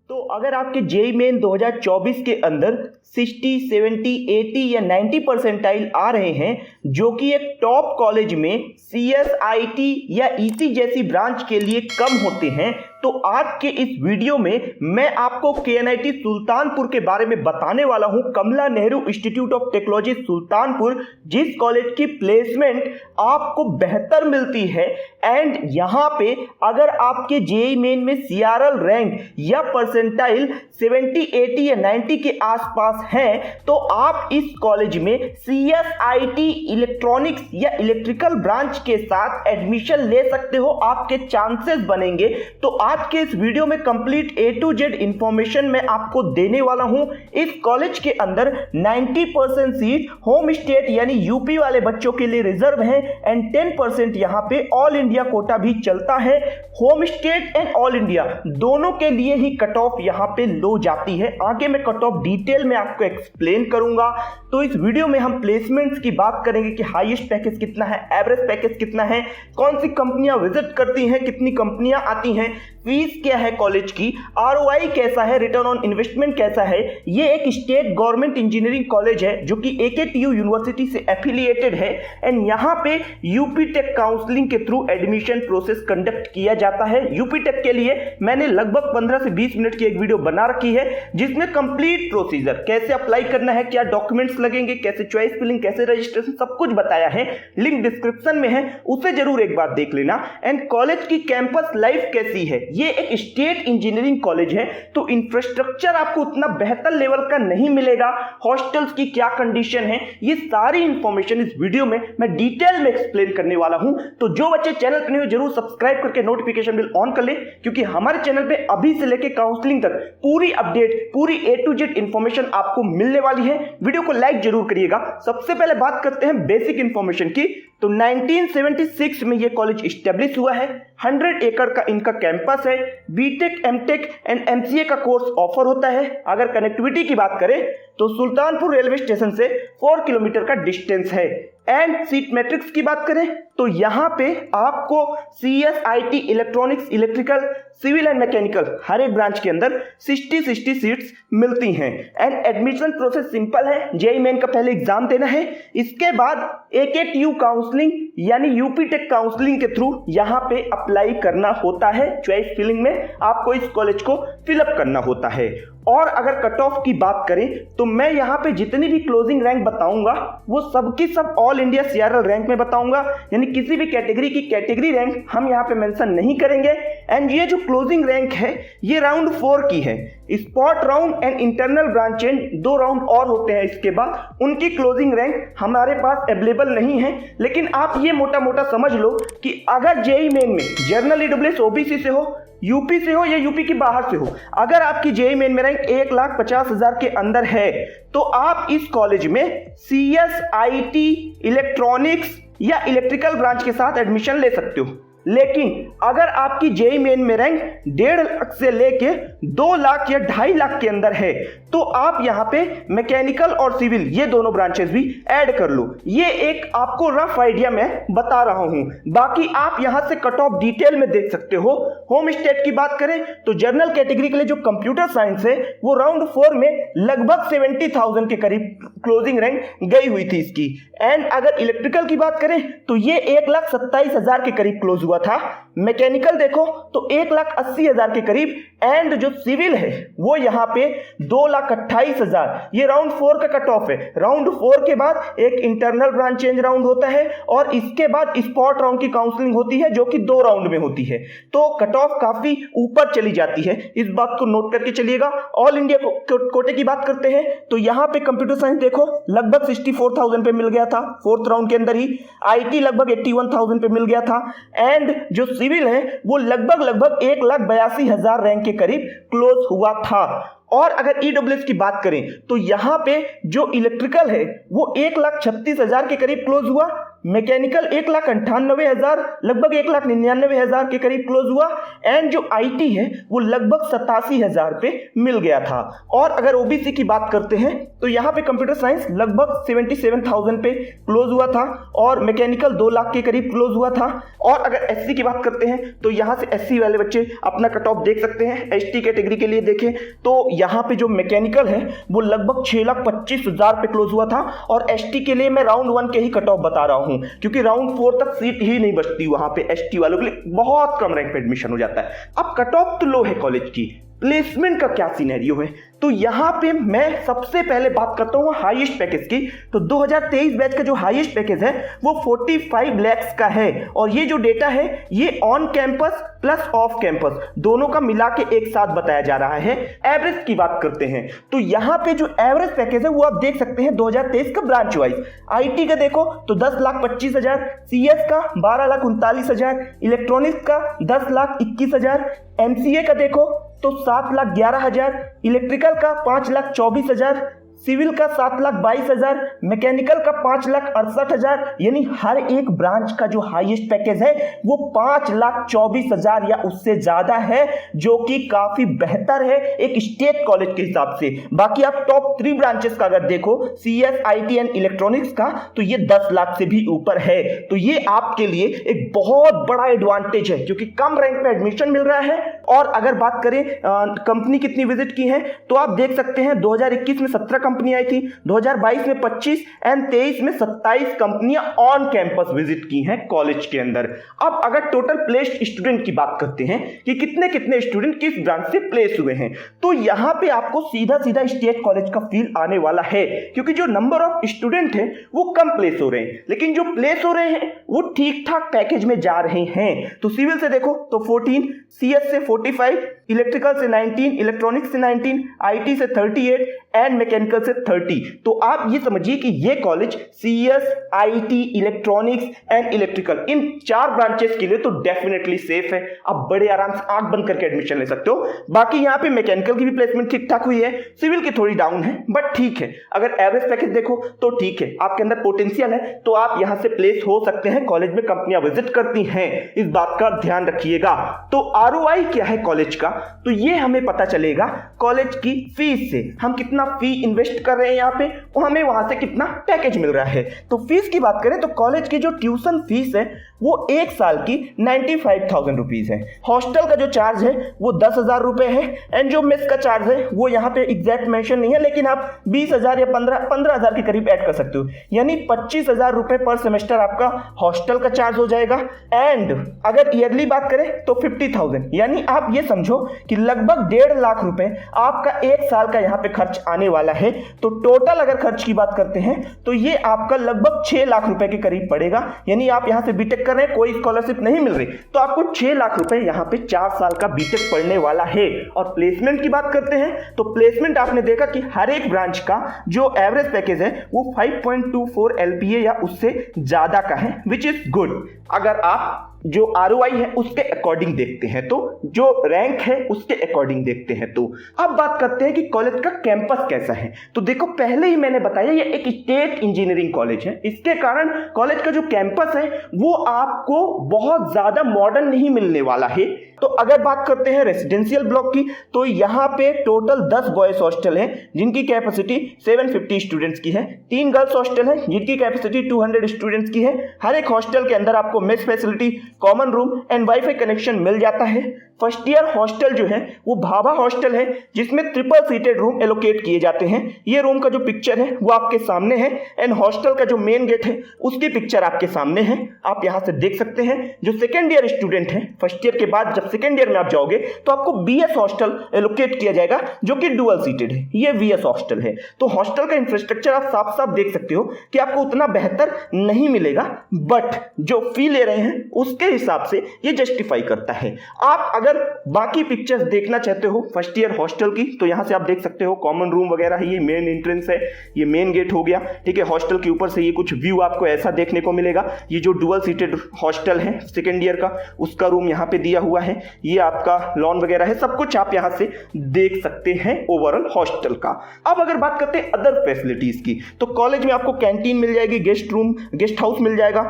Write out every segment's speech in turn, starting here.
तो अगर आपके जेईई मेन 2024 के अंदर 60, 70, 80 या 90 परसेंटाइल आ रहे हैं जो कि एक टॉप कॉलेज में CS, IT या EC जैसी ब्रांच के लिए कम होते हैं, तो आज के इस वीडियो में मैं आपको KNIT सुल्तानपुर के बारे में बताने वाला हूं। Kamala Nehru institute of technology Sultanpur, जिस कॉलेज की प्लेसमेंट आपको बेहतर मिलती है। एंड यहां पे अगर आपके जेईई मेन में CRL रैंक या परसेंटाइल 70, 80 या 90 के आसपास है, तो आप इस कॉलेज में CS, IT, इलेक्ट्रॉनिक्स या इलेक्ट्रिकल ब्रांच के साथ एडमिशन ले सकते हो। आपके चांसेस बनेंगे। तो आज के इस वीडियो में complete A to Z information मैं आपको देने वाला हूं। इस कॉलेज के अंदर 90% सीट होम स्टेट यानी यूपी वाले बच्चों के लिए रिजर्व है एंड 10% यहां पे ऑल इंडिया कोटा भी चलता है। Home state and all India दोनों के लिए ही कट ऑफ यहां पे लो जाती है। आगे मैं कट ऑफ डिटेल में आपको एक्सप्लेन करूंगा। तो इस वीडियो में हम प्लेसमेंट्स की बात करेंगे कि हाईएस्ट पैकेज कितना है, एवरेज पैकेज कितना है, कौन सी कंपनियां विजिट करती हैं, कितनी कंपनियां आती हैं, फीस क्या है कॉलेज की, ROI कैसा है, रिटर्न ऑन इन्वेस्टमेंट कैसा है। ये एक स्टेट गवर्नमेंट इंजीनियरिंग कॉलेज है जो कि AKTU यूनिवर्सिटी से एफिलिएटेड है एंड यहां पे यूपी टेक काउंसलिंग के थ्रू एडमिशन प्रोसेस कंडक्ट किया जाता है। यूपी टेक के लिए मैंने लगभग 15 से 20 मिनट की एक वीडियो बना रखी है जिसमें कंप्लीट प्रोसीजर, कैसे अप्लाई करना है, क्या डॉक्यूमेंट्स लगेंगे, कैसे चॉइस फिलिंग, कैसे रजिस्ट्रेशन, सब कुछ बताया है। लिंक डिस्क्रिप्शन में है, उसे जरूर एक बार देख लेना। एंड कॉलेज की कैंपस लाइफ कैसी है, ये एक स्टेट इंजीनियरिंग कॉलेज है तो इंफ्रास्ट्रक्चर आपको उतना बेहतर लेवल का नहीं मिलेगा। हॉस्टल्स की क्या कंडीशन है, ये सारी इंफॉर्मेशन इस वीडियो में मैं डिटेल में एक्सप्लेन करने वाला हूं। तो जो बच्चे चैनल पर नहीं हो जरूर सब्सक्राइब करके नोटिफिकेशन बिल ऑन कर ले, क्योंकि हमारे चैनल पे अभी से लेके काउंसलिंग तक पूरी अपडेट, पूरी A to Z इंफॉर्मेशन आपको मिलने वाली है। वीडियो को लाइक जरूर करिएगा। सबसे पहले बात करते हैं बेसिक इंफॉर्मेशन की। तो 1976 में ये कॉलेज एस्टेब्लिश हुआ है। 100 एकड़ का इनका कैंपस है। बीटेक, एमटेक एंड MCA का कोर्स ऑफर होता है। अगर कनेक्टिविटी की बात करें तो सुल्तानपुर रेलवे स्टेशन से 4 किलोमीटर का डिस्टेंस है। एंड सीट मैट्रिक्स की बात करें तो यहां पे आपको CS, IT, electronics, electrical, civil and mechanical हर एक ब्रांच के अंदर 60 सीट्स मिलती हैं। एंड एडमिशन प्रोसेस सिंपल है। जेईई मेन का पहले एग्जाम देना है, इसके बाद AKTU काउंसलिंग यानी यूपी टेक काउंसलिंग के थ्रू यहां पे अप्लाई करना होता है। चॉइस फिलिंग में आपको इस कॉलेज को फिलअप करना होता है। और अगर कट ऑफ की बात करें तो मैं यहां पे जितनी भी क्लोजिंग रैंक बताऊंगा वो सबकी सब ऑल इंडिया CRL रैंक में बताऊंगा, यानी किसी भी कैटेगरी की कैटेगरी रैंक हम यहां पे मेंशन नहीं करेंगे। एंड ये जो क्लोजिंग रैंक है ये राउंड 4 की है। Spot round and internal branch and 2 round और होते हैं इसके बाद, उनकी क्लोजिंग रैंक हमारे पास अवेलेबल नहीं है। लेकिन आप ये मोटा मोटा समझ लो कि अगर जेईई मेन में जनरल EWS OBC से हो, यूपी से हो या यूपी के बाहर से हो, अगर आपकी जेईई मेन में रैंक 1,50,000 के अंदर है तो आप इस कॉलेज में CS, IT, इलेक्ट्रॉनिक्स या इलेक्ट्रिकल ब्रांच के साथ एडमिशन ले सकते हो। लेकिन अगर आपकी जेईई मेन में रैंक 1.5 लाख से लेके 2 लाख या 2.5 लाख के अंदर है तो आप यहां पे मैकेनिकल और सिविल ये दोनों ब्रांचेस भी ऐड कर लो। ये एक आपको रफ आइडिया मैं बता रहा हूं, बाकी आप यहां से कट ऑफ डिटेल में देख सकते हो। होम स्टेट की बात करें तो जनरल कैटेगरी के लिए जो कंप्यूटर साइंस है वो राउंड 4 में लगभग 70,000 के करीब क्लोजिंग रैंक गई हुई थी इसकी। एंड अगर इलेक्ट्रिकल की बात करें तो ये 1,27,000 के करीब क्लोज हुआ था। मैकेनिकल देखो तो 1,80,000 के करीब। एंड जो सिविल है वो यहां पे 2,28,000, ये राउंड 4 का कट ऑफ है। राउंड 4 के बाद एक इंटरनल ब्रांच चेंज राउंड होता है और इसके बाद स्पॉट राउंड की काउंसलिंग होती है जो कि 2 राउंड में होती है। तो कट ऑफ काफी ऊपर चली जाती है, इस बात को नोट करके चलिएगा। ऑल इंडिया कोटे की बात करते हैं तो यहां पे कंप्यूटर साइंस देखो लगभग 64,000 पे मिल गया था 4th राउंड के अंदर ही। IT लगभग 81,000 पे मिल गया था। एंड जो सिविल है वो लगभग 1,82,000 रैंक के करीब क्लोज हुआ था। और अगर EWS की बात करें तो यहां पे जो इलेक्ट्रिकल है वो 1,36,000 के करीब क्लोज हुआ। मैकेनिकल 1,98,000 लगभग 1,99,000 के करीब क्लोज हुआ एंड जो आईटी है वो लगभग 87,000 पे मिल गया था। और अगर ओबीसी की बात करते हैं तो यहाँ पे कंप्यूटर साइंस लगभग 77,000 पे क्लोज हुआ था और मैकेनिकल 2 लाख के करीब क्लोज हुआ था। और अगर एससी की बात करते हैं तो यहाँ से एससी वाले बच्चे अपना कट ऑफ देख सकते हैं। एसटी कैटेगरी के लिए देखें तो यहाँ पे जो मैकेनिकल है वो लगभग 6,25,000 पे क्लोज हुआ था और एसटी के लिए मैं राउंड 1 के ही कट ऑफ बता रहा हूं क्योंकि राउंड 4 तक सीट ही नहीं बचती वहां पे एसटी वालों के लिए, बहुत कम रैंक पे एडमिशन हो जाता है। अब कट ऑफ तो लो है कॉलेज की, प्लेसमेंट का क्या सिनेरियो है तो यहां पे मैं सबसे पहले बात करता हूं हाईएस्ट पैकेज की। तो 2023 बैच का जो हाईएस्ट पैकेज है वो 45 lakhs का है और ये जो डेटा है ये on campus plus off campus दोनों का मिला के एक साथ बताया जा रहा है। एवरेज की बात करते हैं तो यहां पे जो एवरेज पैकेज है वो आप देख सकते हैं 2023 का ब्रांच वाइज। आईटी का देखो तो 10,25,000, सीएस का 12,39,000, इलेक्ट्रॉनिक्स का 10,21,000, एमसीए का देखो तो 7,11,000, इलेक्ट्रिकल का 5,24,000, सिविल का 7,22,000, मैकेनिकल का 5,68,000। यानी हर एक ब्रांच का जो हाईएस्ट पैकेज है वो 5,24,000 या उससे ज्यादा है जो कि काफी बेहतर है एक स्टेट कॉलेज के हिसाब से। बाकी आप टॉप 3 ब्रांचेस का अगर देखो सीएस, आईटी एंड इलेक्ट्रॉनिक्स का तो ये 10 लाख से भी ऊपर है। तो ये आपके लिए एक बहुत बड़ा एडवांटेज है क्योंकि कम रैंक में एडमिशन मिल रहा है। और अगर बात करें कंपनी कितनी विजिट की है तो आप देख सकते हैं 2021 में 17 कंपनी आई थी, 2022 में 25 एंड 23 में 27 कंपनियां ऑन कैंपस विजिट की हैं कॉलेज के अंदर। अब अगर टोटल प्लेस्ड स्टूडेंट की बात करते हैं कि कितने कितने स्टूडेंट किस ब्रांच से प्लेस हुए हैं तो यहां पे आपको सीधा सीधा स्टेट कॉलेज का फील आने वाला है क्योंकि जो नंबर ऑफ स्टूडेंट है वो कम प्लेस हो रहे हैं लेकिन जो प्लेस हो रहे हैं वो ठीक ठाक पैकेज में जा रहे हैं। तो सिविल से देखो तो 14, सीएस से 45, इलेक्ट्रिकल से 19, इलेक्ट्रॉनिक्स से 19, आईटी से 38 एंड मैकेनिकल से 30। तो आप ये समझिए कि ये college CS, IT, electronics and electrical in 4 branches के लिए तो डेफिनेटली सेफ है। आप बड़े आराम से आंख बंद करके एडमिशन ले सकते हो। बाकी यहाँ पे मैकेनिकल की भी प्लेसमेंट ठीक ठाक हुई है, सिविल की थोड़ी डाउन है बट ठीक है। अगर एवरेज पैकेज देखो तो ठीक है, आपके अंदर पोटेंशियल है तो आप यहाँ से प्लेस हो सकते हैं। कॉलेज में कंपनियां विजिट करती हैं, इस बात का ध्यान रखिएगा। तो आरओआई क्या है कॉलेज का तो ये हमें पता चलेगा कॉलेज की फीस से। हम कितना फी इन्वेस्ट कर रहे हैं यहाँ पे और हमें वहां से कितना पैकेज मिल रहा है। तो फीस की बात करें तो कॉलेज की जो ट्यूशन फीस है वो 1 साल की 95,000 रुपीज है। हॉस्टल का जो चार्ज है वो 10,000 रुपए है एंड जो मेस का चार्ज है वो यहाँ पे एग्जैक्ट मेंशन नहीं है लेकिन आप 20,000 या 15,000 के करीब ऐड कर सकते हो। यानी 25,000 रुपए पर सेमेस्टर आपका हॉस्टल का चार्ज हो जाएगा। एंड अगर ईयरली बात करें तो 50,000, यानी आप ये समझो कि लगभग 1.5 लाख रुपए आपका 1 साल का यहाँ पे खर्च आने वाला है। तो टोटल अगर खर्च की बात करते हैं तो ये आपका लगभग 6 लाख रुपए के करीब पड़ेगा। यानी आप यहाँ से बीटेक कर रहे हैं, कोई स्कॉलरशिप नहीं मिल रही तो आपको 6 लाख रुपए यहाँ पे 4 साल का बीटेक पढ़ने वाला है। और प्लेसमेंट की बात करते हैं तो प्लेसमेंट आपने देखा कि हर एक ब्रांच का जो एवरेज पैकेज है वो 5.24 LPA या उससे ज्यादा का है विच इज गुड। अगर आप जो आरओआई है उसके अकॉर्डिंग देखते हैं तो जो रैंक है उसके अकॉर्डिंग देखते हैं। तो अब बात करते हैं कि कॉलेज का कैंपस कैसा है। तो देखो पहले ही मैंने बताया ये एक स्टेट इंजीनियरिंग कॉलेज है, इसके कारण कॉलेज का जो कैंपस है वो आपको बहुत ज्यादा मॉडर्न नहीं मिलने वाला है। तो अगर बात करते हैं रेसिडेंशियल ब्लॉक की तो यहाँ पे टोटल 10 बॉयज हॉस्टल है जिनकी कैपेसिटी 750 स्टूडेंट्स की है, 3 गर्ल्स हॉस्टल है जिनकी कैपेसिटी 200 स्टूडेंट्स की है। हर एक हॉस्टल के अंदर आपको mess facility, common room and wifi connection मिल जाता है। फर्स्ट ईयर हॉस्टल जो है वो भाभा हॉस्टल है जिसमें 3 सीटेड रूम एलोकेट किए जाते हैं। ये रूम का जो पिक्चर है वो आपके सामने है एंड हॉस्टल का जो मेन गेट है उसकी पिक्चर आपके सामने है, आप यहां से देख सकते हैं। जो सेकेंड ईयर स्टूडेंट है, फर्स्ट ईयर के बाद जब सेकेंड ईयर में आप जाओगे तो आपको बीएस हॉस्टल एलोकेट किया जाएगा जो कि डुअल सीटेड है, ये बीएस हॉस्टल है। तो हॉस्टल का इंफ्रास्ट्रक्चर आप साफ साफ देख सकते हो कि आपको उतना बेहतर नहीं मिलेगा बट जो फी ले रहे हैं उसके हिसाब से ये जस्टिफाई करता है। आप अगर बाकी पिक्चर्स देखना चाहते हो फर्स्ट ईयर हॉस्टल की तो यहाँ से आप देख सकते हो, कॉमन रूम वगैरह है, ये मेन एंट्रेंस है, ये मेन गेट हो गया, ठीक है। हॉस्टल के ऊपर से ये कुछ व्यू आपको ऐसा देखने को मिलेगा। ये जो डुअल सीटेड हॉस्टल है सेकेंड ईयर का, उसका रूम यहाँ पे दिया हुआ है, ये आपका लॉन वगैरह है, सब कुछ आप यहाँ से देख सकते हैं ओवरऑल हॉस्टल का। अब अगर बात करते हैं अदर फैसिलिटीज की, तो कॉलेज में आपको कैंटीन मिल जाएगी, गेस्ट रूम, गेस्ट हाउस मिल जाएगा,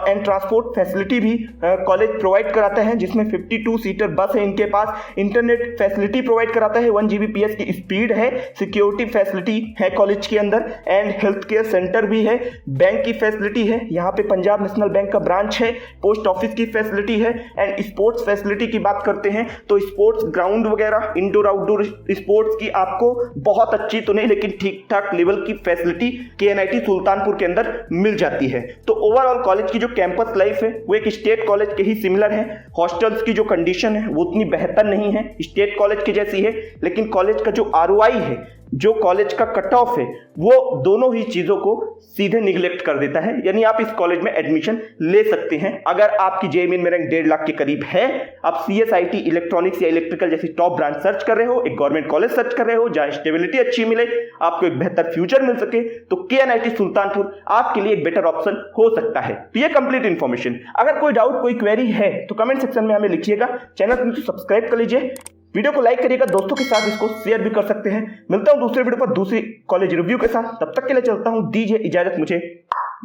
एंड ट्रांसपोर्ट फैसिलिटी भी कॉलेज प्रोवाइड कराता है, जिसमें 52 सीटर बस है इनके पास। इंटरनेट फैसिलिटी प्रोवाइड कराता है, 1 Gbps की स्पीड है, सिक्योरिटी फैसिलिटी है कॉलेज के अंदर, एंड हेल्थ केयर सेंटर भी है, बैंक की फैसिलिटी है, यहाँ पे पंजाब नेशनल बैंक का ब्रांच है, पोस्ट ऑफिस की फैसिलिटी है, एंड स्पोर्ट्स फैसिलिटी की बात करते हैं तो स्पोर्ट्स ग्राउंड वगैरह, इंडोर आउटडोर स्पोर्ट्स की आपको बहुत अच्छी तो नहीं लेकिन ठीक ठाक लेवल की फैसिलिटी KNIT सुल्तानपुर के अंदर मिल जाती है। तो ओवरऑल कॉलेज की जो कैंपस लाइफ है वो एक स्टेट कॉलेज के ही सिमिलर है। हॉस्टल्स की जो कंडीशन है वो उतनी बेहतर नहीं है, स्टेट कॉलेज की जैसी है, लेकिन कॉलेज का जो ROI है, जो कॉलेज का कट ऑफ है, वो दोनों ही चीजों को सीधे निगलेक्ट कर देता है। यानी आप इस कॉलेज में एडमिशन ले सकते हैं अगर आपकी JEE मेन में रैंक 1.5 लाख के करीब है, आप CSIT इलेक्ट्रॉनिक्स या इलेक्ट्रिकल जैसी टॉप ब्रांच सर्च कर रहे हो, एक गवर्नमेंट कॉलेज सर्च कर रहे हो जहां स्टेबिलिटी अच्छी मिले, आपको एक बेहतर फ्यूचर मिल सके, तो KNIT सुल्तानपुर आपके लिए एक बेटर ऑप्शन हो सकता है। तो ये कंप्लीट इन्फॉर्मेशन। अगर कोई डाउट, कोई क्वेरी है तो कमेंट सेक्शन में हमें लिखिएगा। चैनल को सब्सक्राइब कर लीजिए, वीडियो को लाइक करिएगा, दोस्तों के साथ इसको शेयर भी कर सकते हैं। मिलता हूं दूसरे वीडियो पर दूसरी कॉलेज रिव्यू के साथ, तब तक के लिए चलता हूं, दीजिए इजाजत मुझे।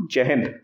जय हिंद।